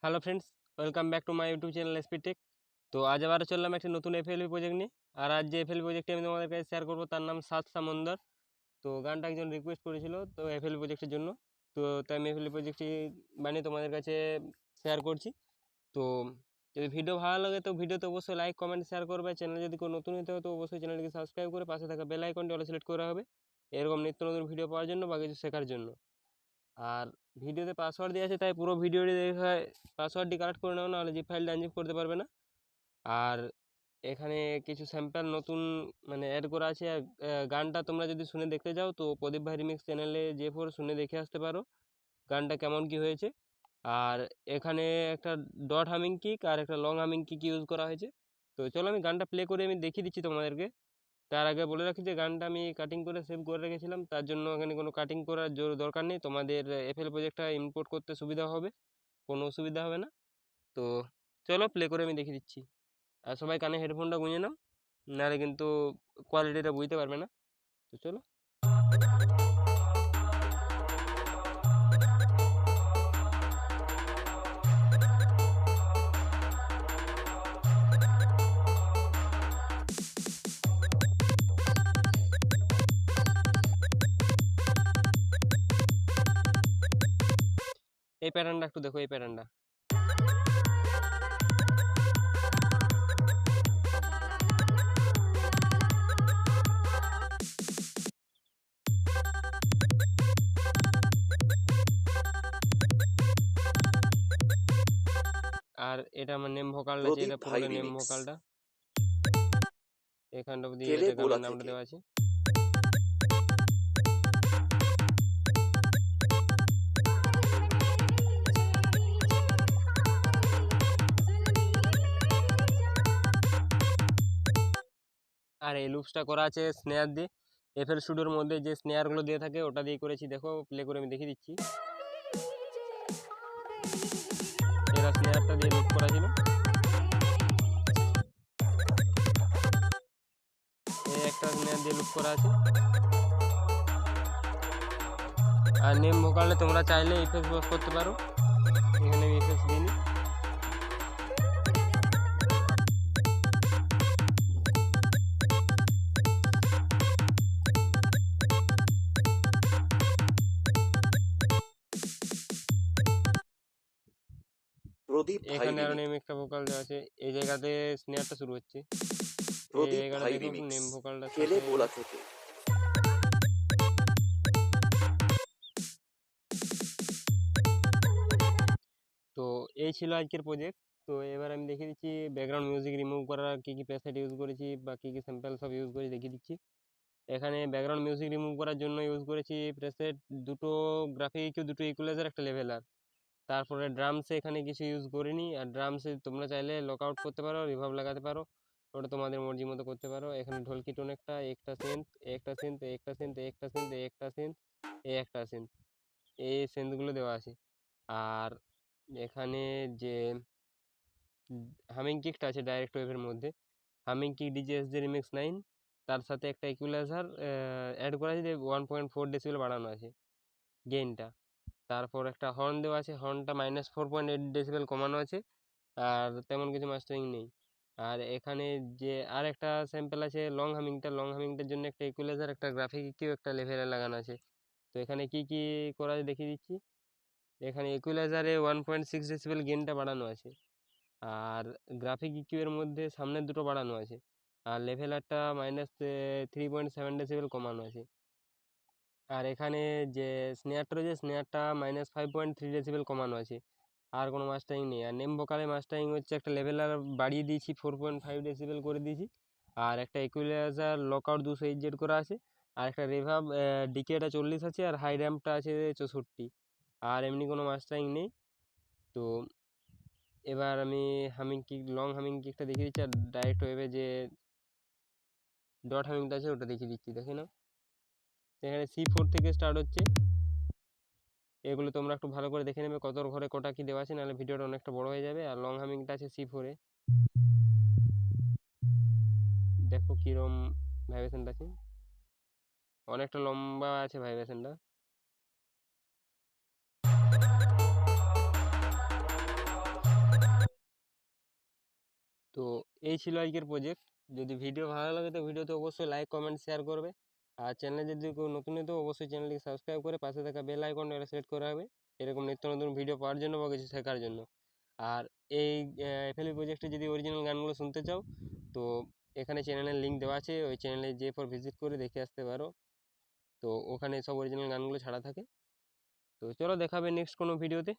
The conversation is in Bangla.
Hello friends, welcome back to my YouTube channel S P Tech. তো আজ আবার চললাম একটি নতুন এফএলভি প্রজেক্ট নিয়ে। আর আজ যে এফএলভি প্রজেক্টটি আমি তোমাদের কাছে শেয়ার করবো তার নাম সাত সমন্দর। তো গানটা একজন রিকোয়েস্ট করেছিল তো এফএলভি প্রজেক্টের জন্য। তাই আমি এফএলভি প্রজেক্টটি বানিয়ে তোমাদের কাছে শেয়ার করছি। তো যদি ভিডিও ভালো লাগে তো ভিডিওতে অবশ্যই লাইক কমেন্ট শেয়ার করবে। চ্যানেল যদি কোনো নতুন হতে হয় তো অবশ্যই চ্যানেলটিকে সাবস্ক্রাইব করে পাশে থাকা বেল আইকনটি অল সিলেক্ট করা হবে এরকম নিত্য নতুন ভিডিও পাওয়ার জন্য বা কিছু শেখার জন্য। আর ভিডিওতে পাসওয়ার্ড দেওয়া আছে তাই পুরো ভিডিওটি দেখে পাসওয়ার্ডটি কারেক্ট করে নাও, নাহলে জিপ ফাইলটা আনজিপ করতে পারবে না। আর এখানে কিছু স্যাম্পল নতুন মানে অ্যাড করা আছে। আর গানটা তোমরা যদি শুনে দেখতে যাও তো প্রদীপ ভাই রিমিক্স চ্যানেলে যে পর শুনে দেখে আসতে পারো গানটা কেমন কি হয়েছে। আর এখানে একটা ডট হামিং কিক আর একটা লং হামিং কিক ইউজ করা হয়েছে। তো চলো আমি গানটা প্লে করে আমি দেখিয়ে দিচ্ছি তোমাদেরকে। তার আগে বলে রাখি যে গানটা আমি কাটিং করে সেভ করে রেখেছিলাম, তার জন্য এখানে কোনো কাটিং করার দরকার নেই। তোমাদের এফএল প্রজেক্টটা ইম্পোর্ট করতে সুবিধা হবে, কোনো অসুবিধা হবে না। তো চলো প্লে করে আমি দেখিয়ে দিচ্ছি। আর সবাই কানে হেডফোনটা গুঁজে নাও, নাহলে কিন্তু কোয়ালিটিটা বুঝতে পারবে না। তো চলো। এই প্যাটার্নটা একটু দেখো, এই প্যাটার্নটা। আর এটা আমার নেম ভোকালটা আছে, প্রদীপ এটা ভাই পুরোটা নেম রিমিক্স ভোকালটা। এখানটা অবধি কেলে এটা গোলা গানের নামটা থেকে। দেওয়া আছে। আর এই লুপসটা করা আছে স্নেয়ার দিয়ে। এফএল স্টুডিওর মধ্যে যে স্নেয়ারগুলো দিয়ে থাকে ওটা দিয়ে করেছি। দেখো প্লে করে আমি দেখিয়ে দিচ্ছি। এরা স্নেয়ারটা দিয়ে লুপ করা ছিল। এই একটা স্নেয়ার দিয়ে লুপ করা আছে। আর নেম ভোকালে তোমরা চাইলে ইফেক্ট বক্স করতে পারো, এখানে আমি ইফেক্ট দিইনি। প্রদীপ ভাই এখানে আরো নেম রিমিক্স একটা ভোকাল দেওয়া আছে। এই জায়গাতে স্নেয়ারটা শুরু হচ্ছে। এই প্রদীপ জায়গাটা ভাই দেখো রিমিক্স নেম ভোকালটার কেলে সাথে। গোলা থেকে। তো এই ছিল আজকের প্রজেক্ট। তো এবার আমি দেখিয়ে দিচ্ছি ব্যাকগ্রাউন্ড মিউজিক রিমুভ করার কী কী প্যাসেট ইউজ করেছি বা কী কী স্যাম্পল সব ইউজ করে দেখিয়ে দিচ্ছি। এখানে ব্যাকগ্রাউন্ড মিউজিক রিমুভ করার জন্য ইউজ করেছি প্রেসেট দুটো, গ্রাফিক ইকিউ দুটো, ইকুয়ালাইজার একটা লেভেলার। তারপরে ড্রামসে এখানে কিছু ইউজ করিনি। আর ড্রামসে তোমরা চাইলে লক আউট করতে পারো, রিভার্ব লাগাতে পারো, ওটা তোমাদের মর্জি মতো করতে পারো। এখানে ঢোলকি টোন একটা, একটা সেন্ট, একটা সেন্ট, একটা সেন্ট, একটা সেন্ট, একটা সেন্ট, একটা সেন্ট, এই সেন্টগুলো দেওয়া আছে। আর এখানে যে হামিং কিকটা আছে ডাইরেক্ট ওয়েভের মধ্যে, হামিং কিক ডিজিএস যে রিমিক্স 9, তার সাথে একটা ইকুয়ালাইজার অ্যাড করা আছে যে 1.4 ডেসিবেল বাড়ানো আছে গেইনটা। তারপর একটা হর্ন দেওয়া আছে, হর্নটা -4.8 ডেসিবেল কমানো আছে। আর তেমন কিছু মাস্টারিং নেই। আর এখানে যে আর একটা স্যাম্পল আছে লং হামিংটা, লং হামিংটার জন্য একটা ইকুয়ালাইজার, একটা গ্রাফিক ইকিউ, একটা লেভেলে লাগানো আছে। তো এখানে কি কি করা আছে দেখিয়ে দিচ্ছি। এখানে ইকুয়ালাইজারে 1.6 ডেসিবেল গেইনটা বাড়ানো আছে। আর গ্রাফিক ইকিউ এর মধ্যে সামনের দুটো বাড়ানো আছে। আর লেভেলারটা -3.7 ডেসিবেল কমানো আছে। আর এখানে যে স্নেয়ারটা রয়েছে, স্নেয়ারটা -5.3 ডেসিবেল কমানো আছে। আর কোনো মাস্টারিং নেই। আর নেম ভোকালে মাস্টারিং হচ্ছে একটা লেভেলার বাড়িয়ে দিয়েছি, 4.5 ডেসিবেল করে দিয়েছি। আর একটা ইকুয়ালাইজার লকআউট 200 করা আছে। আর একটা রিভার্ব ডিকেটা 40 আছে। আর হাই র্যাম্পটা আছে 64। আর এমনি কোনো মাস্টারিং নেই। তো এবার আমি হামিং কিক, লং হামিং কিকটা দেখিয়ে দিচ্ছি। আর ডাইরেক্ট ওয়েভে যে ডট হামিংটা আছে ওটা দেখিয়ে দিচ্ছি, দেখে নাও। এখানে C4 থেকে স্টার্ট হচ্ছে। এগুলো তোমরা একটু ভালো করে দেখে নেবে কত ঘরে কটা কি দেওয়া আছে, নাহলে ভিডিওটা অনেকটা বড় হয়ে যাবে। আর লং হামিংটা আছে C4-এ, দেখো কিরম ভাইব্রেশনটা আছে, অনেকটা লম্বা আছে ভাইব্রেশনটা। তো এই ছিল আজকের প্রজেক্ট। যদি ভিডিও ভালো লাগে তো ভিডিওতে অবশ্যই লাইক কমেন্ট শেয়ার করবে। আর চ্যানেলে যদি কেউ নতুন তো অবশ্যই চ্যানেলটিকে সাবস্ক্রাইব করে পাশে থাকা বেল আইকনটা সেট করা হবে এরকম নিত্য নতুন ভিডিও পাওয়ার জন্য বা কিছু শেখার জন্য। আর এই এফএলবি প্রজেক্টে যদি অরিজিনাল গানগুলো শুনতে চাও তো এখানে চ্যানেলের লিঙ্ক দেওয়া আছে, ওই চ্যানেলে যেয়ে পর ভিজিট করে দেখে আসতে পারো। তো ওখানে সব অরিজিনাল গানগুলো ছাড়া থাকে। তো চলো দেখাবে নেক্সট কোনো ভিডিওতে।